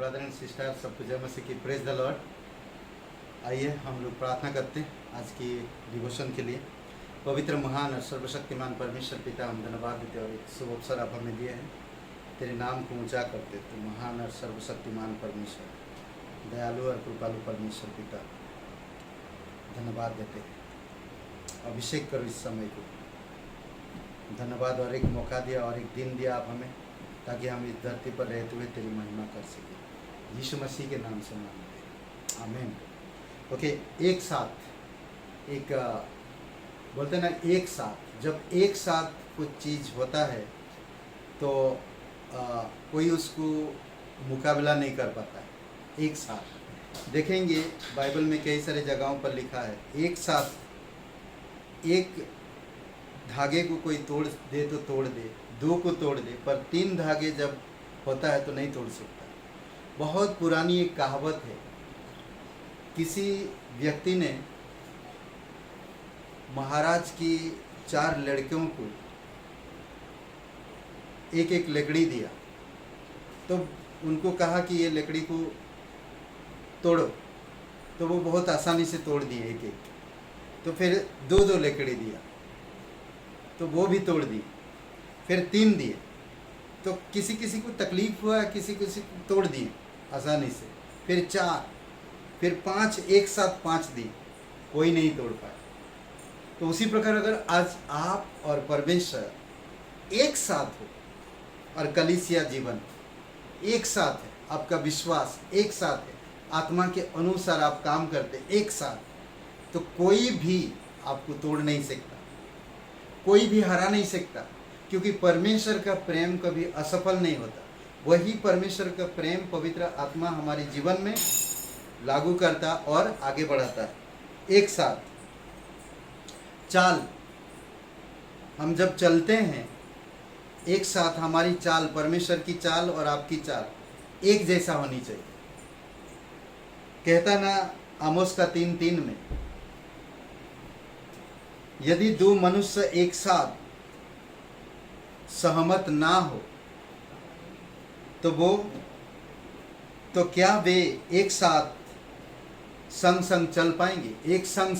Brother and sister सबको जय मसीह की, प्रेज द लॉर्ड। आइए हम लोग प्रार्थना करते हैं आज की डिवोशन के लिए। पवित्र महान और सर्वशक्तिमान परमेश्वर पिता, हम धन्यवाद देते और एक शुभ अवसर आप हमें दिए हैं तेरे नाम को ऊंचा करते। तो महान और सर्वशक्तिमान परमेश्वर, दयालु और कृपालु परमेश्वर पिता, धन्यवाद देते हैं। अभिषेक करो इस समय को। धन्यवाद और एक मौका दिया और एक दिन दिया आप हमें, ताकि हम इस धरती पर रहते हुए तेरी महिमा कर सकें। यीशु मसीह के नाम से मांगते हैं, आमीन। ओके, एक साथ एक बोलते हैं ना, एक साथ जब एक साथ कुछ चीज़ होता है तो कोई उसको मुकाबला नहीं कर पाता है। एक साथ देखेंगे बाइबल में कई सारे जगहों पर लिखा है, एक साथ एक धागे को कोई तोड़ दे तो तोड़ दे, दो को तोड़ दे, पर तीन धागे जब होता है तो नहीं तोड़ सकता। बहुत पुरानी एक कहावत है। किसी व्यक्ति ने महाराज की 4 लड़कियों को एक एक लकड़ी दिया, तो उनको कहा कि ये लकड़ी को तोड़ो, तो वो बहुत आसानी से तोड़ दिए एक एक। तो फिर 2-2 लकड़ी दिया, तो वो भी तोड़ दी। फिर 3 दिए, तो किसी किसी को तकलीफ हुआ, किसी किसी को तोड़ दिए आसानी से। फिर 4, फिर 5, एक साथ 5 दिए, कोई नहीं तोड़ पाया। तो उसी प्रकार अगर आज आप और परमेश्वर एक साथ हो और कलीसिया जीवन एक साथ है, आपका विश्वास एक साथ है, आत्मा के अनुसार आप काम करते एक साथ, तो कोई भी आपको तोड़ नहीं सकता, कोई भी हरा नहीं सकता, क्योंकि परमेश्वर का प्रेम कभी असफल नहीं होता। वही परमेश्वर का प्रेम पवित्र आत्मा हमारे जीवन में लागू करता और आगे बढ़ाता है। एक साथ चाल, हम जब चलते हैं एक साथ, हमारी चाल, परमेश्वर की चाल और आपकी चाल एक जैसा होनी चाहिए। कहता ना आमोस का 3:3 में, यदि 2 मनुष्य एक साथ सहमत ना हो तो क्या वे एक साथ संग संग चल पाएंगे? एक साथ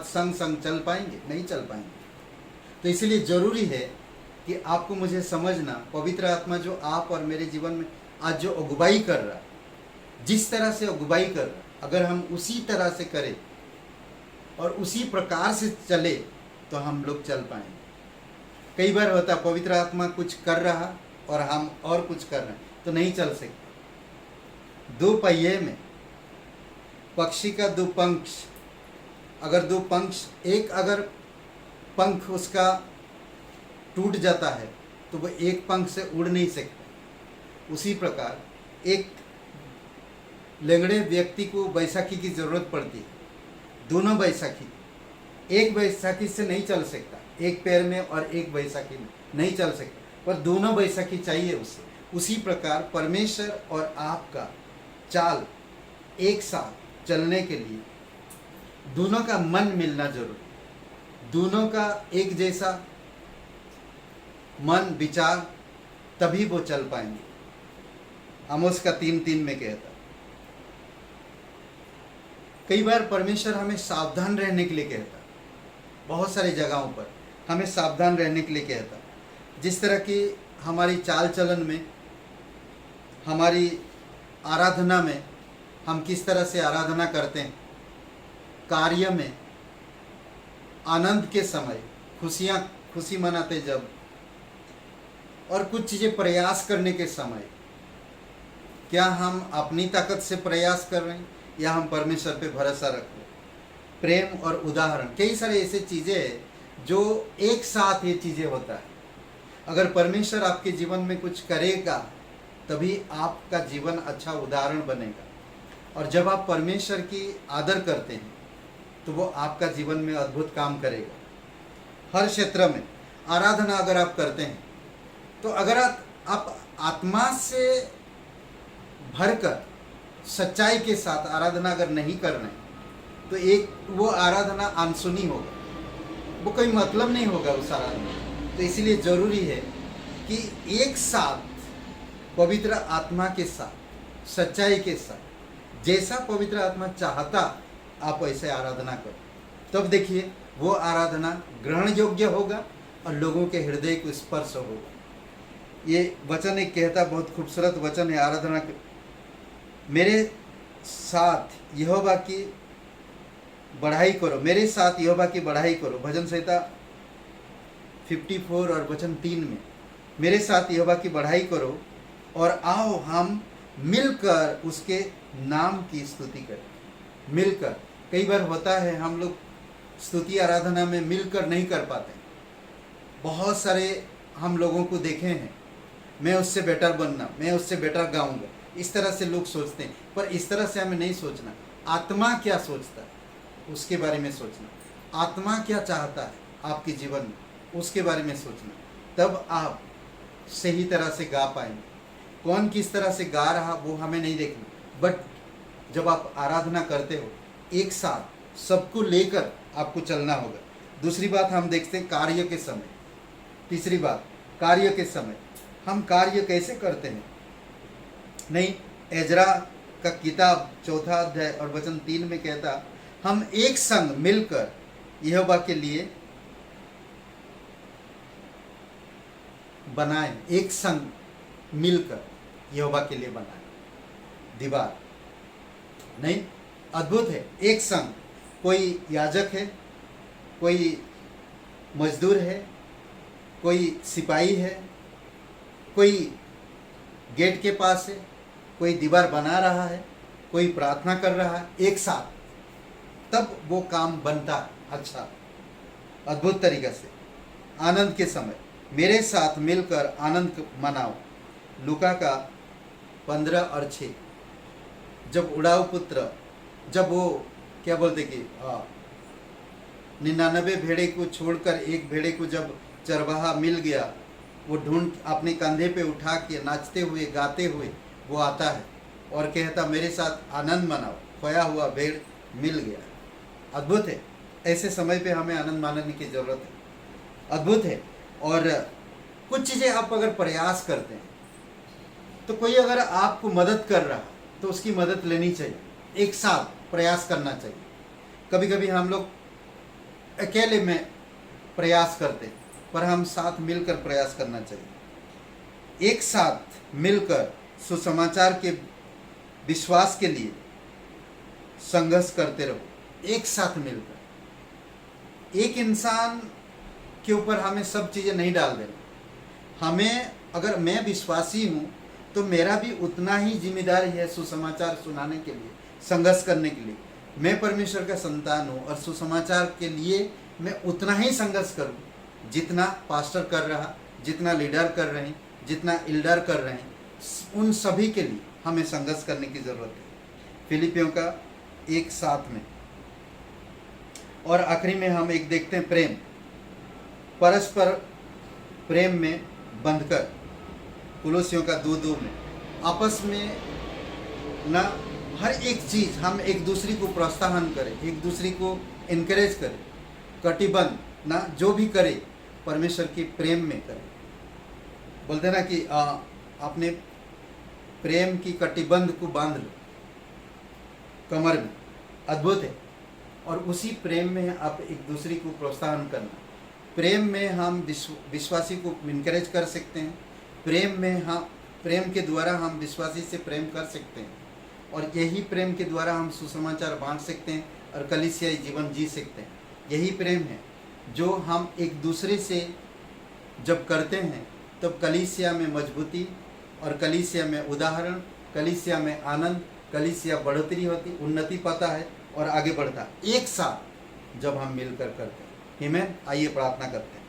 संग संग चल पाएंगे? नहीं चल पाएंगे। तो इसलिए जरूरी है कि आपको मुझे समझना, पवित्र आत्मा जो आप और मेरे जीवन में आज जो अगुवाई कर रहा है, जिस तरह से अगुवाई कर रहा है, अगर हम उसी तरह से करें और उसी प्रकार से चले तो हम लोग चल पाएंगे। कई बार होता पवित्र आत्मा कुछ कर रहा और हम और कुछ कर रहे हैं, तो नहीं चल सकते। 2 पहिए में पक्षी का 2 पंख, अगर 2 पंख, एक अगर पंख उसका टूट जाता है तो वो एक पंख से उड़ नहीं सकता। उसी प्रकार एक लंगड़े व्यक्ति को बैसाखी की जरूरत पड़ती है, दोनों बैसाखी, एक बैसाखी से नहीं चल सकता, एक पैर में और एक बैसाखी में नहीं चल सकता, पर दोनों बैसाखी चाहिए उसे। उसी प्रकार परमेश्वर और आपका चाल एक साथ चलने के लिए दोनों का मन मिलना जरूरी, दोनों का एक जैसा मन विचार, तभी वो चल पाएंगे। आमोस का 3:3 में कहता। कई बार परमेश्वर हमें सावधान रहने के लिए कहता, बहुत सारी जगहों पर हमें सावधान रहने के लिए कहता। जिस तरह की हमारी चाल चलन में, हमारी आराधना में, हम किस तरह से आराधना करते हैं, कार्य में, आनंद के समय, खुशी मनाते जब, और कुछ चीज़ें प्रयास करने के समय, क्या हम अपनी ताकत से प्रयास कर रहे हैं या हम परमेश्वर पे भरोसा रख रहे हैं? प्रेम और उदाहरण, कई सारे ऐसे चीज़ें हैं जो एक साथ ये चीज़ें होता है। अगर परमेश्वर आपके जीवन में कुछ करेगा तभी आपका जीवन अच्छा उदाहरण बनेगा। और जब आप परमेश्वर की आदर करते हैं तो वो आपका जीवन में अद्भुत काम करेगा। हर क्षेत्र में आराधना अगर आप करते हैं, तो अगर आप आत्मा से भरकर सच्चाई के साथ आराधना अगर नहीं कर रहे हैं, तो एक वो आराधना अनसुनी होगा, वो कोई मतलब नहीं होगा उस आराधना। तो इसलिए ज़रूरी है कि एक साथ पवित्र आत्मा के साथ सच्चाई के साथ, जैसा पवित्र आत्मा चाहता आप ऐसे आराधना करो, तब देखिए वो आराधना ग्रहण योग्य होगा और लोगों के हृदय को स्पर्श होगा। ये वचन एक कहता, बहुत खूबसूरत वचन है, आराधना मेरे साथ यहोवा की बढ़ाई करो, मेरे साथ यहोवा की बढ़ाई करो। भजन संहिता 54 और वचन 3 में, मेरे साथ यहोवा की बढ़ाई करो और आओ हम मिलकर उसके नाम की स्तुति करें। मिलकर, कई बार होता है हम लोग स्तुति आराधना में मिलकर नहीं कर पाते। बहुत सारे हम लोगों को देखे हैं, मैं उससे बेटर बनना, मैं उससे बेटर गाऊंगा, इस तरह से लोग सोचते हैं। पर इस तरह से हमें नहीं सोचना। आत्मा क्या सोचता है उसके बारे में सोचना, आत्मा क्या चाहता है आपके जीवन में उसके बारे में सोचना, तब आप सही तरह से गा पाएंगे। कौन किस तरह से गा रहा वो हमें नहीं देखना, बट जब आप आराधना करते हो एक साथ सबको लेकर आपको चलना होगा। दूसरी बात हम देखते हैं कार्य के समय। तीसरी बात, कार्य के समय हम कार्य कैसे करते हैं। नहीं, एजरा का किताब 4 अध्याय और वचन 3 में कहता, हम एक संग मिलकर यहोवा के लिए बनाएं, एक संग मिलकर यहोवा के लिए बनाएं दीवार। नहीं, अद्भुत है। एक संग, कोई याजक है, कोई मजदूर है, कोई सिपाही है, कोई गेट के पास है, कोई दीवार बना रहा है, कोई प्रार्थना कर रहा है, एक साथ, तब वो काम बनता है अच्छा, अद्भुत तरीके से। आनंद के समय मेरे साथ मिलकर आनंद मनाओ। लूका का 15 और 6, जब उड़ाऊ पुत्र, जब वो क्या बोलते कि 99 भेड़े को छोड़कर एक भेड़े को जब चरवाहा मिल गया, वो ढूंढ अपने कंधे पे उठा के नाचते हुए गाते हुए वो आता है और कहता, मेरे साथ आनंद मनाओ, खोया हुआ भेड़ मिल गया। अद्भुत है। ऐसे समय पे हमें आनंद मानने की ज़रूरत है। अद्भुत है। और कुछ चीज़ें आप अगर प्रयास करते हैं तो कोई अगर आपको मदद कर रहा तो उसकी मदद लेनी चाहिए, एक साथ प्रयास करना चाहिए। कभी कभी हम लोग अकेले में प्रयास करते, पर हम साथ मिलकर प्रयास करना चाहिए। एक साथ मिलकर सुसमाचार के विश्वास के लिए संघर्ष करते रहो, एक साथ मिलकर। एक इंसान के ऊपर हमें सब चीज़ें नहीं डाल देना। हमें, अगर मैं विश्वासी हूँ तो मेरा भी उतना ही जिम्मेदारी है सुसमाचार सुनाने के लिए, संघर्ष करने के लिए। मैं परमेश्वर का संतान हूँ और सुसमाचार के लिए मैं उतना ही संघर्ष करूँ जितना पास्टर कर रहा, जितना लीडर कर रहे हैं, जितना एल्डर कर रहे हैं, उन सभी के लिए हमें संघर्ष करने की ज़रूरत है। फिलिपियों का 1:7 में। और आखिरी में हम एक देखते हैं प्रेम, परस्पर प्रेम में बंधकर। कुलोसियों का 2:2 में, आपस में ना हर एक चीज़ हम एक दूसरे को प्रोत्साहन करें, एक दूसरे को इनकरेज करें, कटिबंध ना जो भी करे परमेश्वर के प्रेम में करें। बोलते ना कि अपने प्रेम की कटिबंध को बांध लो कमर में। अद्भुत है। और उसी प्रेम में आप एक दूसरे को प्रोत्साहन करना। प्रेम में हम विश्वासी को इनकरेज कर सकते हैं, प्रेम में हम, प्रेम के द्वारा हम विश्वासी से प्रेम कर सकते हैं, और यही प्रेम के द्वारा हम सुसमाचार बांट सकते हैं और कलीसियाई जीवन जी सकते हैं। यही प्रेम है जो हम एक दूसरे से जब करते हैं तब कलीसिया में मजबूती और कलीसिया में उदाहरण, कलीसिया में आनंद, कलीसिया बढ़ोतरी होती, उन्नति पाता है और आगे बढ़ता है, एक साथ जब हम मिलकर करते हैं। आमीन। आइए प्रार्थना करते हैं।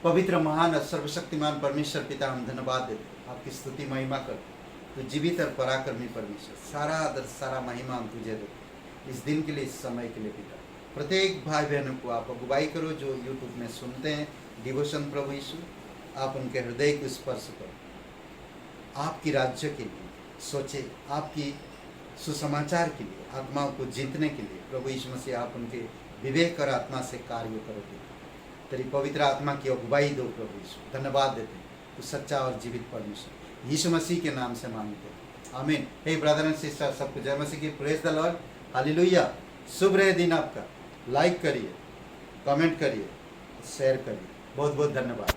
पवित्र, महान और सर्वशक्तिमान परमेश्वर पिता, हम धन्यवाद देते हैं, आपकी स्तुति महिमा करते हैं। तो जीवित और पराक्रमी परमेश्वर, सारा आदर सारा महिमा हम तुझे देते हैं इस दिन के लिए, इस समय के लिए पिता। प्रत्येक भाई बहनों को आप अगुवाई करो जो यूट्यूब में सुनते हैं डिवोशन। प्रभु यीशु, आप उनके हृदय को स्पर्श करो, आपकी राज्य के लिए सोचे, आपकी सुसमाचार के लिए, आत्माओं को जीतने के लिए प्रभु यीशु मसीह आप उनके विवेक और आत्मा से कार्य करोगे। तेरी पवित्र आत्मा की अगुवाई दो प्रभु यीशु। धन्यवाद देते हैं तो सच्चा और जीवित परमेश्वर, यीशु मसीह के नाम से मांगते हैं, आमीन। हे ब्रदर एंड सिस्टर, सबको जय मसीह की, प्रेज द लॉर्ड, हालेलुया। शुभ रहे दिन आपका। लाइक करिए, कमेंट करिए, शेयर करिए। बहुत बहुत धन्यवाद।